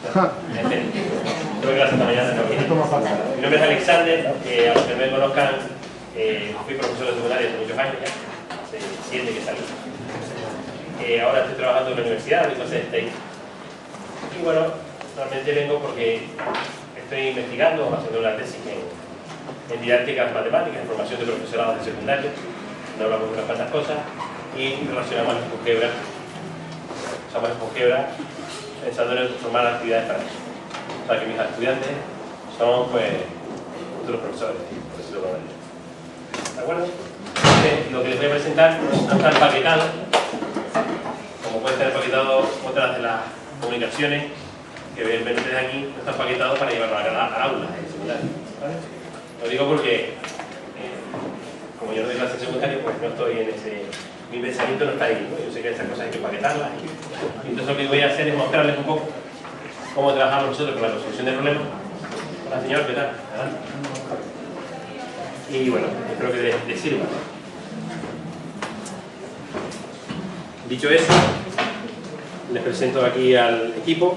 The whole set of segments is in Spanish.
Tuve clase esta mañana también. Mi nombre es Alexander, a los que me conozcan, fui profesor de secundaria hace muchos años ya, hace 7 que salí. Ahora estoy trabajando en la universidad, en clase de STEM. Y bueno, realmente vengo porque estoy investigando, haciendo una tesis en didácticas matemáticas, en formación de profesorado de secundaria. No hablamos de unas cuantas cosas y relacionamos el GeoGebra. Usamos el GeoGebra pensando en formar actividades para eso. O sea que mis estudiantes son pues futuros profesores, por decirlo de alguna manera. ¿De acuerdo? Entonces, lo que les voy a presentar no está empaquetado, como puede estar empaquetado otras de las comunicaciones que ven ustedes aquí, no está empaquetado para llevarlo al aula en secundaria. ¿Vale? Lo digo porque como yo no doy clase en secundaria, pues no estoy en ese... Mi pensamiento no está ahí, ¿no? Yo sé que estas cosas hay que empaquetarlas. Entonces lo que voy a hacer es mostrarles un poco cómo trabajamos nosotros con la resolución de problemas. Hola señor, ¿qué tal? Y bueno, espero que les sirva. Dicho eso, les presento aquí al equipo.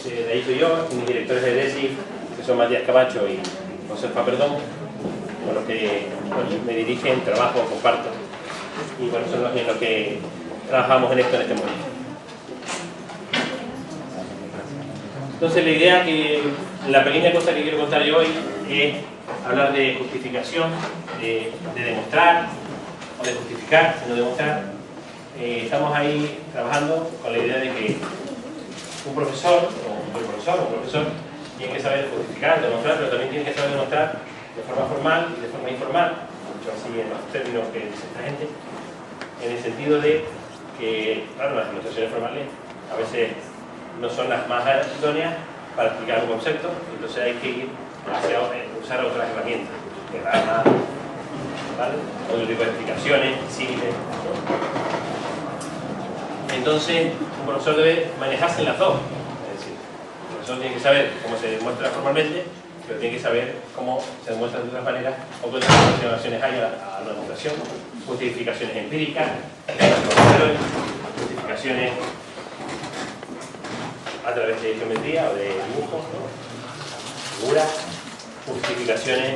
De ahí soy yo, mis directores de tesis, que son Matías Camacho y José Paperdón, con los que me dirigen, trabajo, comparto. Y bueno, son los en los que trabajamos en esto en este momento. Entonces la idea que, la pequeña cosa que quiero contar yo hoy es hablar de justificación, de demostrar, o de justificar, sino demostrar. Estamos ahí trabajando con la idea de que un profesor tiene que saber justificar, demostrar, pero también tiene que saber demostrar de forma formal y de forma informal, dicho así en los términos que dice esta gente, en el sentido de que, claro, las demostraciones formales a veces no son las más idóneas para explicar un concepto, entonces hay que ir hacia usar otras herramientas, ¿vale? Otro tipo de explicaciones, símiles, ¿no? Entonces, un profesor debe manejarse en las dos, es decir, el profesor tiene que saber cómo se demuestra formalmente, pero tiene que saber cómo se demuestra de otras maneras o qué otras aproximaciones hay a la demostración, justificaciones empíricas, justificaciones a través de geometría o de dibujos, ¿no? Figuras, justificaciones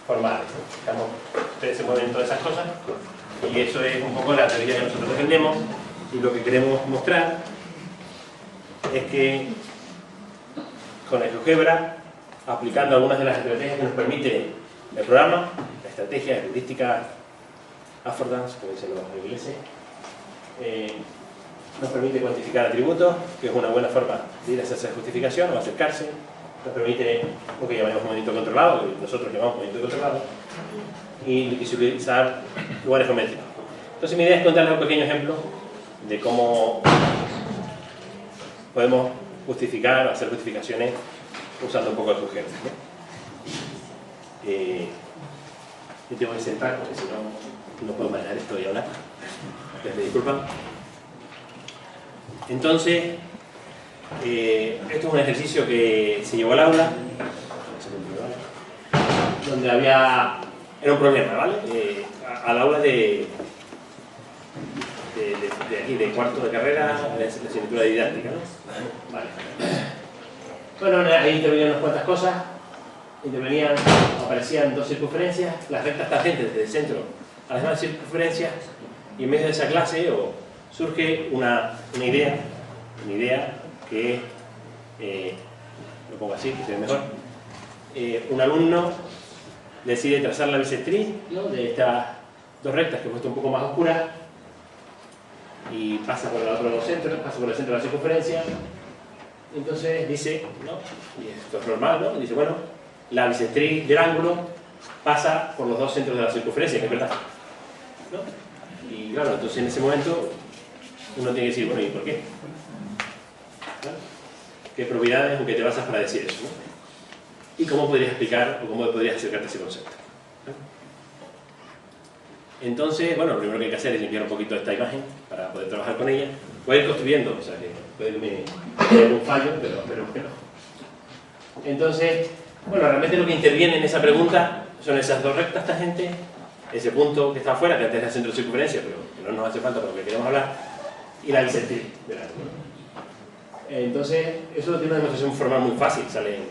formales, ¿no? Ustedes se mueven todas esas cosas y eso es un poco la teoría que nosotros defendemos y lo que queremos mostrar es que con el GeoGebra, aplicando algunas de las estrategias que nos permite el programa, la estrategia heurística affordance, como dicen los ingleses, nos permite cuantificar atributos, que es una buena forma de ir hacia esa justificación o acercarse, nos permite lo que llamamos movimiento controlado, que nosotros llamamos movimiento controlado, y utilizar lugares geométricos. Entonces mi idea es contarles un pequeño ejemplo de cómo podemos justificar o hacer justificaciones usando un poco de GeoGebra, ¿no? Yo tengo que sentar porque si no puedo manejar esto y hablar. Les disculpan. Entonces, esto es un ejercicio que se llevó al aula, donde era un problema, ¿vale? Al aula de aquí, de cuarto de carrera, de asignatura didáctica, ¿no? Vale. Bueno, ahí intervenían unas cuantas cosas, aparecían dos circunferencias, las rectas tangentes desde el centro a las demás circunferencias, y en medio de esa clase surge una idea que lo pongo así, que se ve mejor. Un alumno decide trazar la bisectriz, ¿no?, de estas dos rectas que he puesto un poco más oscuras y pasa por el otro centro, pasa por el centro de la circunferencia. Entonces dice, ¿no?, y esto es normal, ¿no?, dice, bueno, la bisectriz del ángulo pasa por los dos centros de la circunferencia, que es verdad, ¿no? Y claro, entonces en ese momento uno tiene que decir, bueno, ¿y por qué? ¿No? ¿Qué propiedades o qué te basas para decir eso, ¿no? ¿Y cómo podrías explicar o cómo podrías acercarte a ese concepto? ¿No? Entonces, bueno, lo primero que hay que hacer es limpiar un poquito esta imagen para poder trabajar con ella. Voy a ir construyendo, o sea que puede tener un fallo, pero bueno. Entonces, bueno, realmente lo que interviene en esa pregunta son esas dos rectas tangentes, ese punto que está afuera, que antes era el centro de circunferencia, pero que no nos hace falta para lo que queremos hablar, y la bisectriz del ángulo. Entonces, eso tiene una demostración formal muy fácil, salen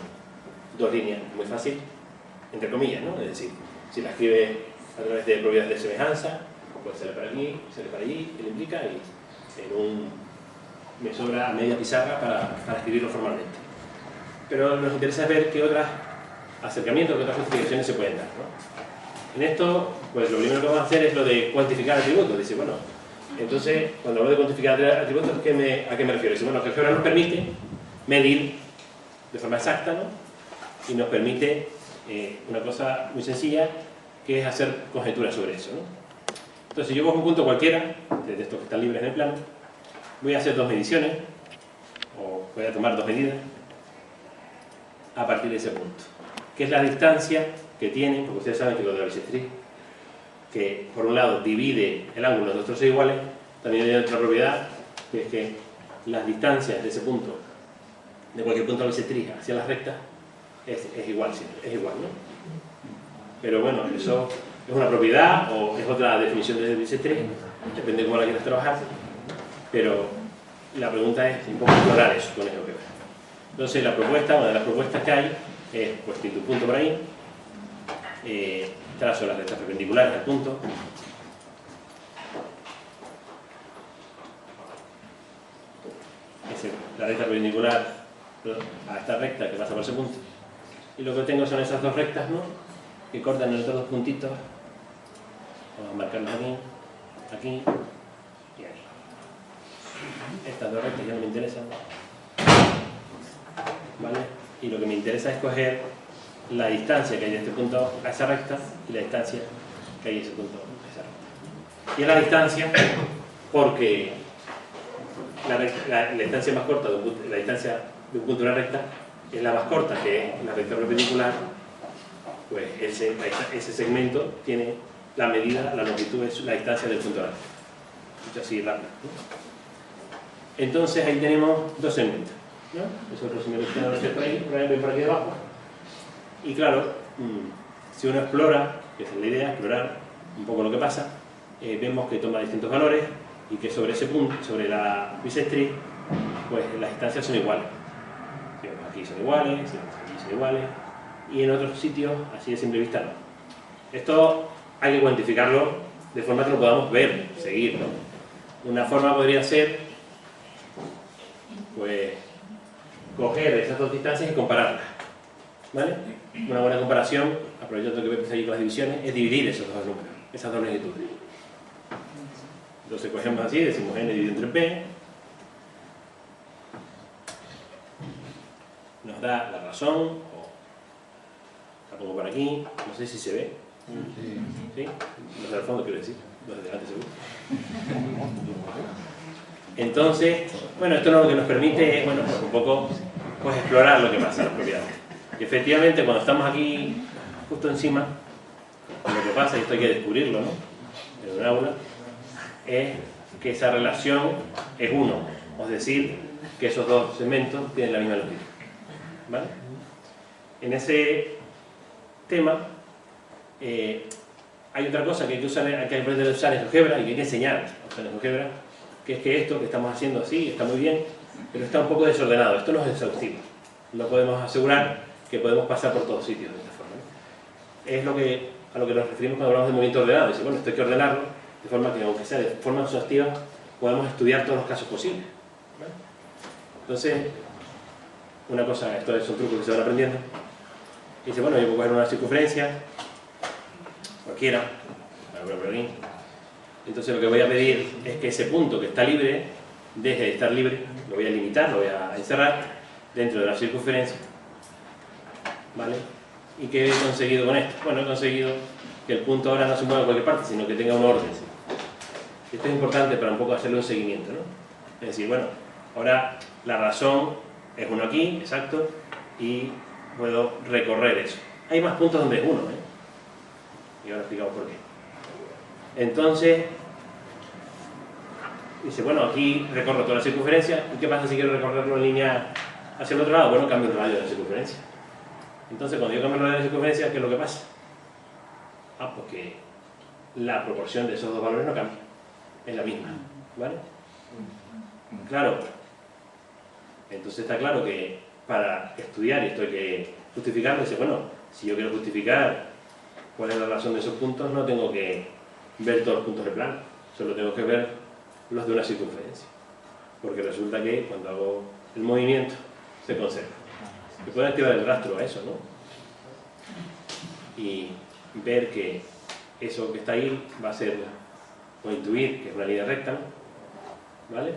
2 líneas, muy fácil, entre comillas, ¿no? Es decir, si la escribe a través de propiedades de semejanza, pues sale para aquí, sale para allí, que le implica, y me sobra media pizarra para escribirlo formalmente. Pero nos interesa ver qué otros acercamientos, qué otras justificaciones se pueden dar, ¿no? En esto, pues lo primero que vamos a hacer es lo de cuantificar atributos. Dice, bueno, entonces, cuando hablo de cuantificar atributos, ¿a qué me refiero? Dice, bueno, que GeoGebra nos permite medir de forma exacta, ¿no? Y nos permite una cosa muy sencilla, que es hacer conjeturas sobre eso, ¿no? Entonces, si yo cojo un punto cualquiera, de estos que están libres en el plano, voy a hacer 2 mediciones, o voy a tomar 2 medidas, a partir de ese punto, que es la distancia que tiene, porque ustedes saben que lo de la bisectriz, que por un lado divide el ángulo de los trozos iguales, también hay otra propiedad, que es que las distancias de ese punto, de cualquier punto de la bisectriz hacia las rectas, es igual siempre, es igual, ¿no? Pero bueno, eso es una propiedad o es otra definición de bisectriz, depende de cómo la quieras trabajar, pero la pregunta es un poco explorar eso con GeoGebra. Entonces la propuesta, una de las propuestas que hay es, pues pinto un punto por ahí, trazo las rectas perpendiculares al punto, la recta perpendicular a esta recta que pasa por ese punto, y lo que tengo son esas 2 rectas, ¿no?, que cortan en estos 2 puntitos. Vamos a marcarlos aquí y aquí. Estas 2 rectas ya no me interesan, ¿vale? Y lo que me interesa es coger la distancia que hay de este punto a esa recta y la distancia que hay de ese punto a esa recta. Y es la distancia porque la distancia más corta, la distancia de un punto a una recta, es la más corta, que es la recta perpendicular. Pues ese segmento tiene la medida, la longitud es la distancia del punto a la recta. Dicho así rápido, ¿no? Entonces ahí tenemos 2 segmentos, ¿no? Eso es lo que tenemos que traer por aquí debajo. Y claro, si uno explora, que es la idea, explorar un poco lo que pasa, vemos que toma distintos valores y que sobre ese punto, sobre la bisectriz, pues las distancias son iguales. Aquí son iguales, aquí son iguales, y en otros sitios, así de simple vista, no. Esto hay que cuantificarlo de forma que lo podamos ver, seguir, ¿no? Una forma podría ser, pues, coger esas 2 distancias y compararlas, ¿vale? Una buena comparación, aprovechando que vemos allí con las divisiones, es dividir esos 2 números, esas 2 longitudes. Entonces cogemos así, decimos n dividido entre p, nos da la razón, o la pongo por aquí, no sé si se ve. ¿Sí? Los del fondo quiero decir, los de delante seguro. Entonces, bueno, esto lo que nos permite es, bueno, pues un poco pues explorar lo que pasa en las propiedades. Y efectivamente, cuando estamos aquí justo encima, lo que pasa, y esto hay que descubrirlo, ¿no?, en un aula, es que esa relación es 1, es decir, que esos 2 segmentos tienen la misma longitud, ¿vale? En ese tema hay otra cosa que hay que aprender a usar en GeoGebra y que hay que enseñar a usar en GeoGebra, que es que esto que estamos haciendo así está muy bien, pero está un poco desordenado. Esto no es exhaustivo, no podemos asegurar que podemos pasar por todos sitios de esta forma, ¿no? Es a lo que nos referimos cuando hablamos de movimiento ordenado. Dice, bueno, esto hay que ordenarlo de forma que, aunque sea de forma exhaustiva, podamos estudiar todos los casos posibles, ¿vale? Entonces, una cosa, estos son trucos que se van aprendiendo. Y dice, bueno, yo puedo coger una circunferencia cualquiera, por aquí. Entonces lo que voy a pedir es que ese punto que está libre deje de estar libre, lo voy a limitar, lo voy a encerrar dentro de la circunferencia, ¿vale? ¿Y qué he conseguido con esto? Bueno, he conseguido que el punto ahora no se mueva a cualquier parte, sino que tenga un orden. Esto es importante para un poco hacerle un seguimiento, ¿no? Es decir, bueno, ahora la razón es 1 aquí, exacto, y puedo recorrer eso. Hay más puntos donde es 1, ¿eh? Y ahora explicamos por qué. Entonces, dice, bueno, aquí recorro toda la circunferencia. ¿Y qué pasa si quiero recorrerlo en línea hacia el otro lado? Bueno, cambio el radio de la circunferencia. Entonces, cuando yo cambio el radio de la circunferencia, ¿qué es lo que pasa? Pues que la proporción de esos 2 valores no cambia. Es la misma, ¿vale? Claro, Entonces está claro que para estudiar, y esto hay que justificarlo, dice, bueno, si yo quiero justificar cuál es la razón de esos puntos, no tengo que ver todos los puntos del plano, solo tengo que ver los de una circunferencia. Porque resulta que cuando hago el movimiento se conserva. Se puede activar el rastro a eso, ¿no? Y ver que eso que está ahí va a ser, o intuir que es una línea recta, ¿no? ¿Vale?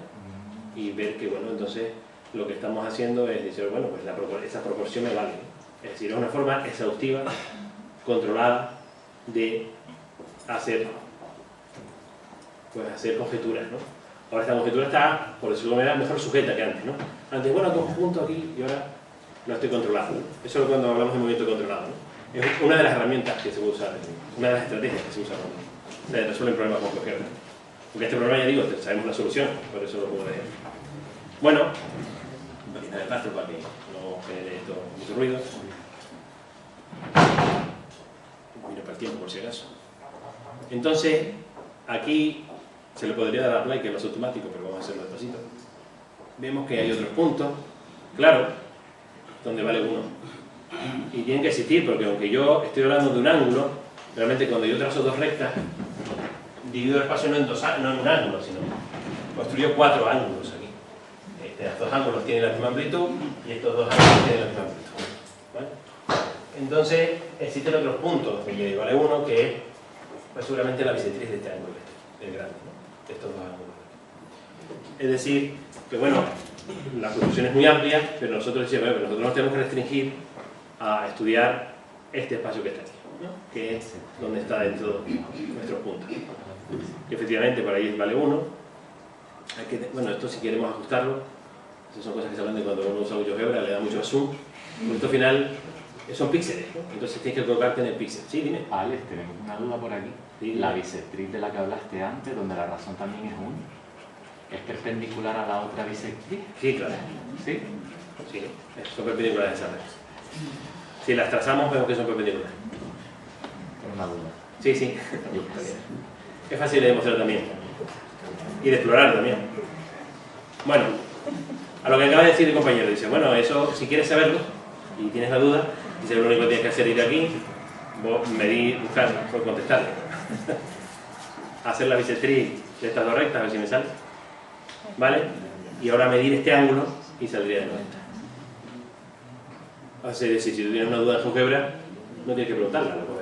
Y ver que, bueno, entonces lo que estamos haciendo es decir, bueno, pues esa proporción me vale, ¿no? Es decir, es una forma exhaustiva, controlada, de hacer conjeturas, ¿no? Ahora esta conjetura está, por decirlo de alguna manera, mejor sujeta que antes, ¿no? Antes, bueno, conjunto aquí y ahora lo estoy controlando, ¿no? Eso es cuando hablamos de movimiento controlado, ¿no? Es una de las herramientas que se puede usar, una de las estrategias que se usa cuando se resuelven problemas con GeoGebra. Porque este problema, ya digo, sabemos la solución, por eso lo pongo de ejemplo. Bueno, voy a quitar el rastro para que no genere esto mucho ruido. Mira para el tiempo, por si acaso. Entonces, aquí se le podría dar a play, que no es automático, pero vamos a hacerlo despacito. Vemos que hay otros puntos, claro, donde vale 1. Y tienen que existir, porque aunque yo estoy hablando de un ángulo, realmente cuando yo trazo dos rectas, divido el espacio no en un ángulo, sino construyo 4 ángulos aquí. Estos dos ángulos tienen la misma amplitud y estos dos ángulos tienen la misma amplitud. ¿Vale? Entonces, existen otros puntos donde vale 1, que es pues, seguramente la bisectriz de este ángulo, el grande, ¿no? De estos dos ángulos. Es decir, que bueno, la construcción es muy amplia, pero nosotros decimos, bueno, nosotros nos tenemos que restringir a estudiar este espacio que está aquí, ¿no? Que es donde está dentro de nuestros puntos. Que efectivamente por ahí vale 1. Bueno, esto si queremos ajustarlo, esas son cosas que se hablan de cuando uno usa GeoGebra, le da mucho zoom, porque esto al final son píxeles, ¿no? Entonces tienes que colocarte en el píxel. Sí, dime. Alex, tenemos una duda por aquí. Sí, la bisectriz de la que hablaste antes, donde la razón también es 1, ¿es perpendicular a la otra bisectriz? Sí, claro. ¿Sí? Sí, son perpendiculares esas rectas. Si las trazamos vemos que son perpendiculares. Es una duda. Sí, sí. Es fácil de demostrar también. Y de explorar también. Bueno, a lo que acaba de decir el compañero, dice, bueno, eso, si quieres saberlo y tienes la duda, dice, lo único que tienes que hacer es ir aquí, medir, buscar, por contestarle. Hacer la bisectriz de estas dos rectas, a ver si me sale. ¿Vale? Y ahora medir este ángulo y saldría de 90. Es decir, si tú tienes una duda de GeoGebra, no tienes que preguntarla, ¿no?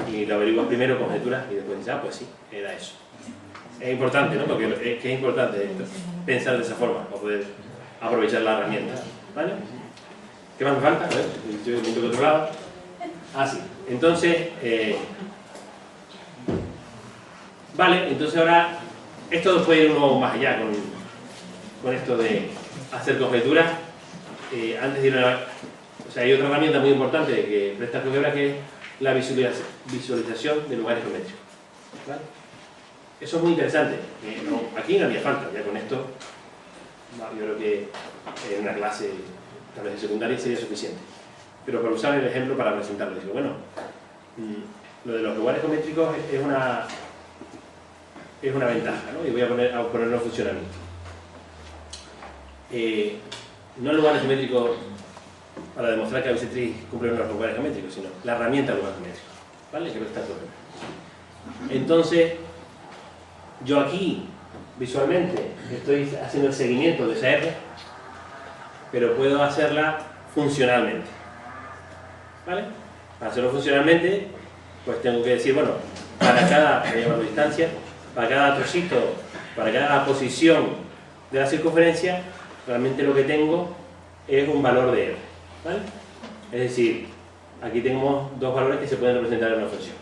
Y lo averiguas primero con conjeturas y después dices, ah, pues sí, era eso. Es importante, ¿no? Porque es importante esto, pensar de esa forma para poder aprovechar la herramienta. ¿Vale? ¿Qué más me falta? A ver, estoy un poquito de otro lado. Ah, sí. Entonces, vale, entonces ahora, esto puede ir uno más allá con esto de hacer conjeturas. Antes de ir a... O sea, hay otra herramienta muy importante que presta GeoGebra, que es la visualización de lugares geométricos. ¿Vale? Eso es muy interesante. Aquí no había falta, ya con esto, yo creo que en una clase, tal vez de secundaria, sería suficiente. Pero para usar el ejemplo para presentarlo, digo, bueno, lo de los lugares geométricos es una ventaja, ¿no? Y voy a ponerlo en funcionamiento. No lugares geométricos para demostrar que la bisectriz cumple unos lugares geométricos, sino la herramienta de lugares geométricos, ¿vale? Que no está todo. Entonces, yo aquí, visualmente, estoy haciendo el seguimiento de esa R, pero puedo hacerla funcionalmente, ¿vale? Para hacerlo funcionalmente, pues tengo que decir, bueno, para cada, voy a llamarlo distancia, para cada trocito, para cada posición de la circunferencia, realmente lo que tengo es un valor de R, ¿vale? Es decir, aquí tenemos dos valores que se pueden representar en una función,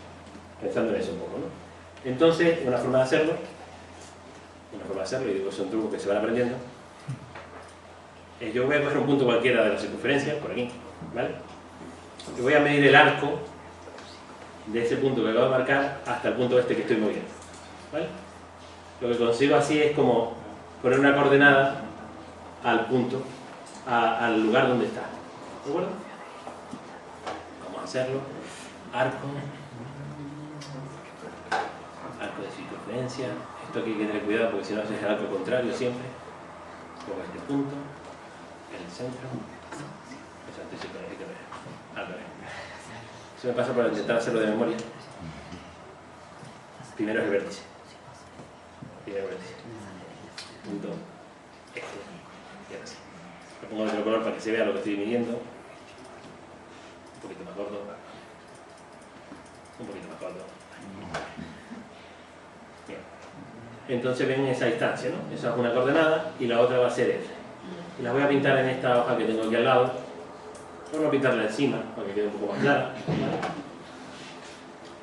pensando en eso un poco, ¿no? Entonces, una forma de hacerlo, y digo, son trucos que se van aprendiendo, yo voy a coger un punto cualquiera de la circunferencia, por aquí, ¿vale? Y voy a medir el arco de ese punto que acabo de marcar hasta el punto este que estoy moviendo, ¿vale? Lo que consigo así es como poner una coordenada al punto, al lugar donde está, ¿de acuerdo? Vamos a hacerlo. Arco de circunferencia. Esto aquí hay que tener cuidado porque si no haces el arco contrario siempre. Luego este punto, el centro. Eso antes hay que ver. Al revés. Eso me pasa por intentar hacerlo de memoria. Primero es el vértice. Primero el vértice. Punto. Este. Y ahora sí. Lo pongo de otro color para que se vea lo que estoy midiendo. Un poquito más gordo. Un poquito más gordo. Bien. Entonces ven esa distancia, ¿no? Esa es una coordenada y la otra va a ser F. Y las voy a pintar en esta hoja que tengo aquí al lado. Voy a pintarla encima para que quede un poco más clara. ¿Vale?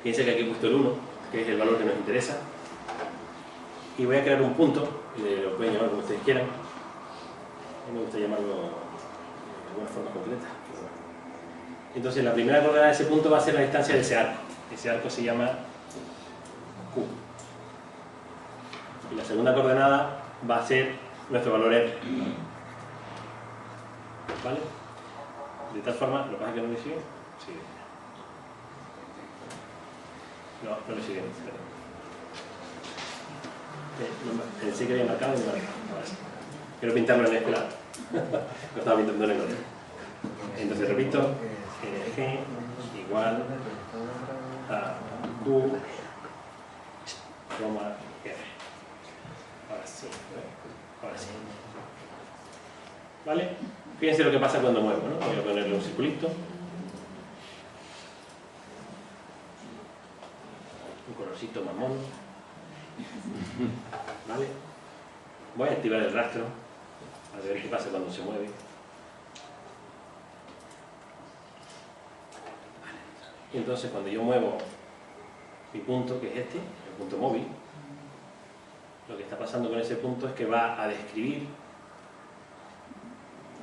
Fíjense que aquí he puesto el 1, que es el valor que nos interesa. Y voy a crear un punto, lo pueden llamar como ustedes quieran. A mí me gusta llamarlo de alguna forma completa. Entonces la primera coordenada de ese punto va a ser la distancia de ese arco. Ese arco se llama Q. Y la segunda coordenada va a ser nuestro valor R. ¿Vale? De tal forma, ¿lo que pasa es que no le sigue? Sí. No le sigue. Pensé que había marcado y no marcado. Ahora sí. Quiero pintarlo en este lado. Lo estaba pintando en el otro. Entonces repito, G igual a Q, R. Ahora sí. Ahora sí. ¿Vale? Fíjense lo que pasa cuando muevo, ¿no? Voy a ponerle un circulito. Un colorcito más mono. ¿Vale? Voy a activar el rastro a ver qué pasa cuando se mueve. Y entonces cuando yo muevo mi punto, que es este, el punto móvil, lo que está pasando con ese punto es que va a describir,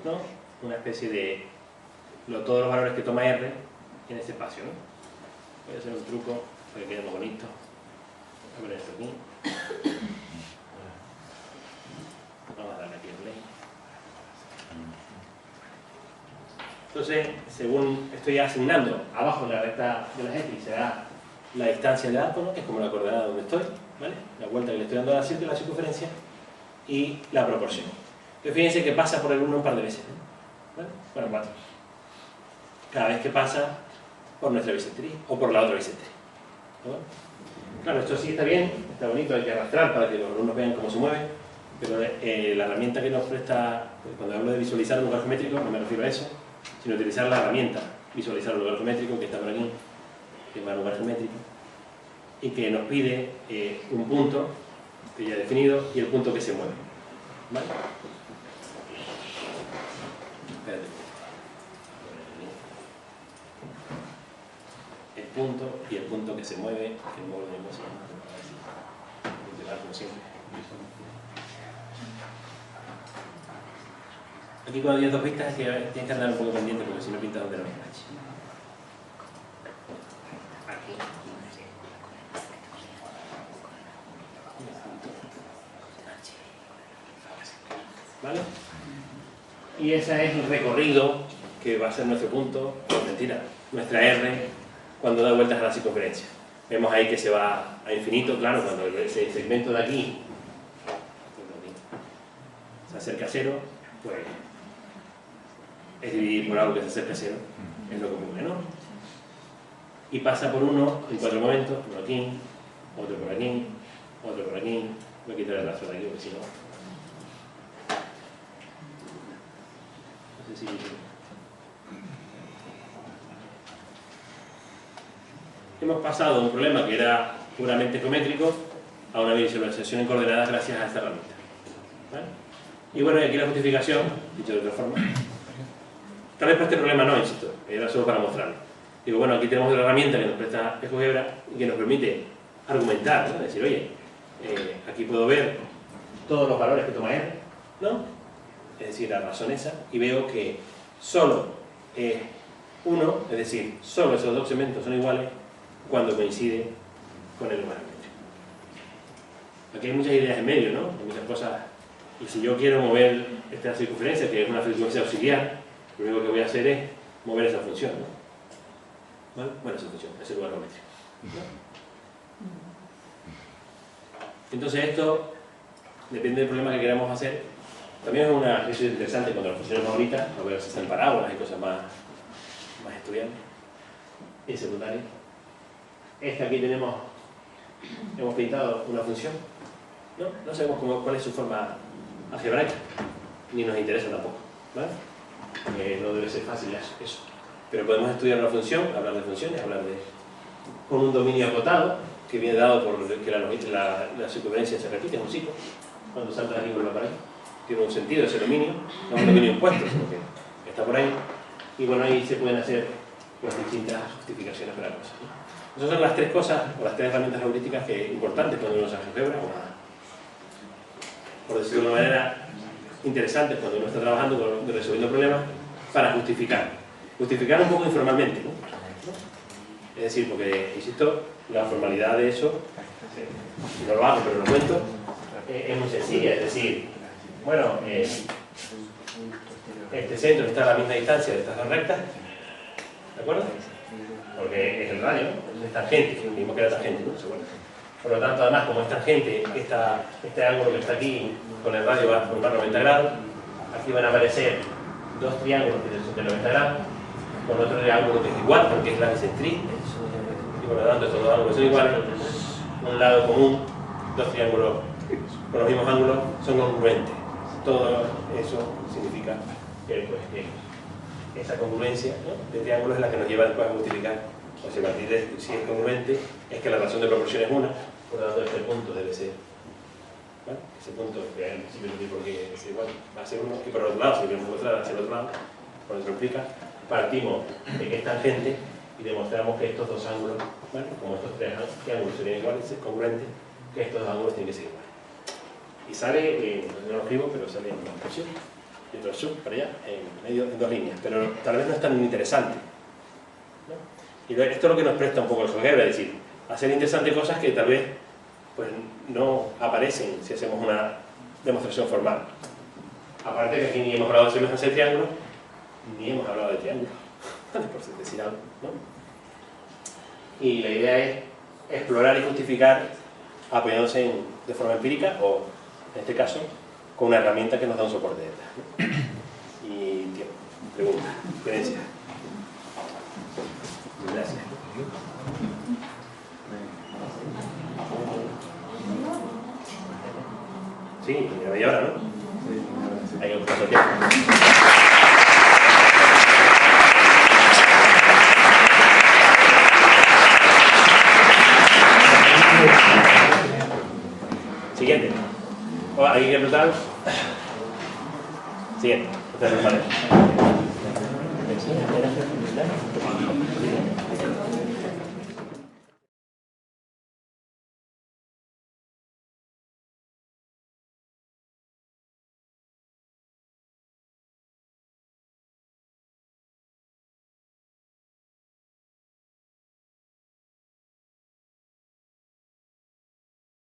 ¿no?, una especie de todos los valores que toma R en este espacio, ¿no? Voy a hacer un truco para que quede más bonito. Voy a poner esto aquí. Vamos a darle aquí el play. Entonces, según estoy asignando abajo en la recta de las X, se da la distancia del arco, ¿no?, que es como la coordenada donde estoy, ¿vale? La vuelta que le estoy dando a la circunferencia, y la proporción. Entonces, fíjense que pasa por el 1 un par de veces, ¿no? ¿Vale? Bueno, 4. Cada vez que pasa por nuestra bisectriz o por la otra bisectriz. ¿No? Claro, esto sí está bien, está bonito, hay que arrastrar para que los alumnos vean cómo se mueve, pero la herramienta que nos presta, cuando hablo de visualizar un lugar geométrico, no me refiero a eso, sino utilizar la herramienta, visualizar un lugar geométrico que está por aquí, que es un lugar geométrico, y que nos pide un punto que ya he definido y el punto que se mueve. ¿Vale? Espérate. El punto y el punto que se mueve, que mueve de emoción. Como siempre. Aquí cuando tienes dos pistas es que tienes que andar un poco pendiente porque si no pintas donde no enganche. Aquí. ¿Vale? Y ese es el recorrido que va a ser nuestro punto, mentira, nuestra R cuando da vueltas a la circunferencia. Vemos ahí que se va a infinito, claro, cuando ese segmento de aquí se acerca a 0, pues es dividir por algo que se acerca a 0, es lo que ocurre, ¿no? Y pasa por uno en 4 momentos, uno aquí, otro por aquí, otro por aquí. Voy a quitar el rastro de aquí porque si no... No sé si... Hemos pasado de un problema que era puramente geométrico a una visualización en coordenadas gracias a esta herramienta. ¿Vale? Y bueno, y aquí la justificación, dicho de otra forma. Tal vez para este problema no, insisto, era solo para mostrarlo. Digo, bueno, aquí tenemos una herramienta que nos presta GeoGebra y que nos permite argumentar, ¿no? Decir, oye, aquí puedo ver todos los valores que toma R, ¿no? Es decir, la razón esa, y veo que solo uno, es decir, solo esos dos segmentos son iguales cuando coincide con el lugar geométrico. Aquí hay muchas ideas en medio, ¿no? Hay muchas cosas. Y si yo quiero mover esta circunferencia, que es una frecuencia auxiliar, lo único que voy a hacer es mover esa función, ¿no? ¿Vale? Bueno, esa función, ese lugar geométrico, ¿no? Entonces esto depende del problema que queramos hacer, También es un ejercicio interesante cuando las funciones favoritas, a ver si están parábolas y cosas más estudiadas y secundarias. Aquí hemos pintado una función, no sabemos cuál es su forma algebraica, ni nos interesa tampoco, ¿vale? No debe ser fácil eso. Pero podemos estudiar una función, hablar de funciones, con un dominio acotado, que viene dado por que la circunferencia se repite, es un ciclo, cuando salta de aquí por ahí. Tiene un sentido ese dominio, no es un dominio impuesto, sino que está por ahí. Y bueno, ahí se pueden hacer las distintas justificaciones para cosas, ¿no? Esas son las tres cosas, o las tres herramientas heurísticas importantes cuando uno se algebra, por decirlo de una manera, interesantes cuando uno está trabajando resolviendo problemas, para justificar. Justificar un poco informalmente, ¿no? Es decir, porque, insisto, la formalidad de eso, no lo hago, pero lo cuento, es muy sencilla. Es decir, bueno, este centro está a la misma distancia de estas dos rectas, ¿de acuerdo? Porque es el radio, ¿no? Es tangente, mismo que la tangente, ¿no? ¿Se acuerdan? Por lo tanto, además, como es tangente, este ángulo que está aquí con el radio va a formar 90 grados, aquí van a aparecer dos triángulos que son de 90 grados, con otro triángulo que es igual, porque es la bisectriz, y por lo tanto estos dos ángulos son iguales, un lado común, dos triángulos con los mismos ángulos son congruentes. Todo eso significa que esa congruencia, ¿no?, de triángulos es la que nos lleva después a multiplicar. O sea, a partir de si es congruente, es que la razón de proporción es una, por lo tanto este punto debe ser, ¿vale? Ese punto que en principio no tiene por qué ser igual, va a ser uno, y por otro lado, si queremos mostrar hacia el otro lado, por eso implica, partimos de que es tangente y demostramos que estos dos ángulos, ¿vale?, como estos tres triángulos serían iguales, es congruente, que estos dos ángulos tienen que ser iguales. Y sale, no lo escribo, pero sale en una expresión, y otro sub para allá, en medio, en dos líneas, pero tal vez no es tan interesante, ¿no? Y esto es lo que nos presta un poco el GeoGebra, es decir, hacer interesantes cosas que tal vez pues, no aparecen si hacemos una demostración formal. Aparte que aquí ni hemos hablado de semejanza de triángulos, ni hemos hablado de triángulos, por decir algo, ¿no? Y la idea es explorar y justificar apoyándose de forma empírica o, en este caso, con una herramienta que nos da un soporte detrás, ¿no? Y tiempo, preguntas, experiencias. Gracias. Sí, media hora, ¿no? Hay que buscar el tiempo. Siguiente. ¿Alguien quiere preguntar? Siguiente. Ustedes lo saben.